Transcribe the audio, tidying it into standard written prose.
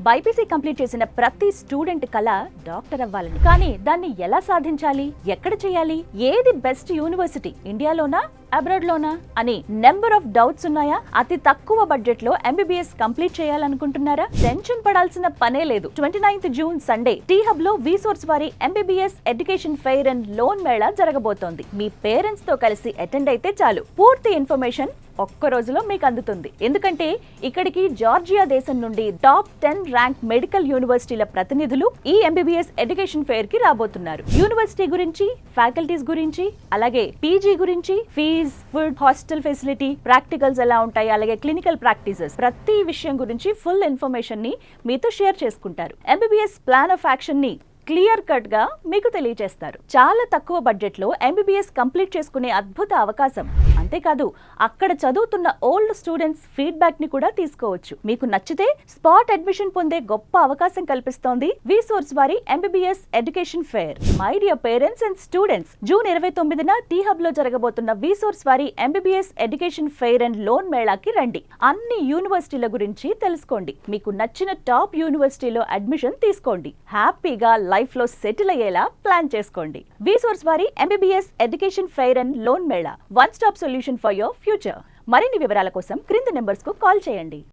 BiPC complete చేసిన ప్రతి student కల డాక్టర్ అవ్వాలని. కానీ దాన్ని ఎలా సాధించాలి, ఎక్కడ చేయాలి, ఏది బెస్ట్ యూనివర్సిటీ, ఇండియాలోనా అబ్రాడ్ లోనా అని నెంబర్ ఆఫ్ డౌట్స్ ఉన్నాయా? అతి తక్కువ బడ్జెట్ లో ఎంబీబీఎస్ కంప్లీట్ చేయాలనుకుంటున్నారా? టెన్షన్ పడాల్సిన పనే లేదు. 29th June Sunday tea hub లో విసోర్స్ వారి MBBS education fair and loan Mela జరగబోతోంది. మీ పేరెంట్స్ తో కలిసి అటెండ్ అయితే చాలు, పూర్తి ఇన్ఫర్మేషన్ ఒక్క రోజులో మీకు అందుతుంది. ఎందుకంటే ఇక్కడికి జార్జియా దేశం నుండి టాప్ 10 ర్యాంక్ మెడికల్ యూనివర్సిటీల ప్రతినిధులు ఈ ఎంబీబీఎస్ ఎడ్యుకేషన్ ఫెయిర్ కి రాబోతున్నారు. యూనివర్సిటీ గురించి, ఫ్యాకల్టీస్ గురించి, అలాగే పీజీ గురించి, fees, food, hostel facility, practicals ఎలా ఉంటాయి, అలాగే క్లినికల్ ప్రాక్టీసెస్, ప్రతి విషయం గురించి ఫుల్ ఇన్ఫర్మేషన్ ని మీతో షేర్ చేసుకుంటారు. ఎంబీబీఎస్ ప్లాన్ ఆఫ్ యాక్షన్ ని క్లియర్ కట్ గా మీకు తెలియజేస్తారు. చాలా తక్కువ బడ్జెట్ లో ఎంబీబీఎస్ కంప్లీట్ చేసుకునే అద్భుత అవకాశం. అంతేకాదు అక్కడ చదువుతున్న ఓల్డ్ స్టూడెంట్స్ ఫీడ్బ్యాక్ ని కూడా తీసుకోవచ్చు. మీకు నచ్చితే స్పాట్ అడ్మిషన్ పొందే గొప్ప అవకాశం కల్పిస్తోంది విసోర్స్ వారి MBBS education fair. My dear parents and students, June 29న టీ హబ్ లో జరగబోతున్న విసోర్స్ వారి MBBS education fair and loan మేళాకి రండి. అన్ని యూనివర్సిటీల గురించి తెలుసుకోండి. మీకు నచ్చిన టాప్ యూనివర్సిటీలో అడ్మిషన్ తీసుకోండి. హ్యాపీగా లైఫ్ లో సెటిల్ అయ్యేలా ప్లాన్ చేసుకోండి. విసోర్స్ వారి MBBS education fair and loan Mela, one stop solution for your future. మరిన్ని వివరాల కోసం క్రింది నెంబర్స్ కు కాల్ చేయండి.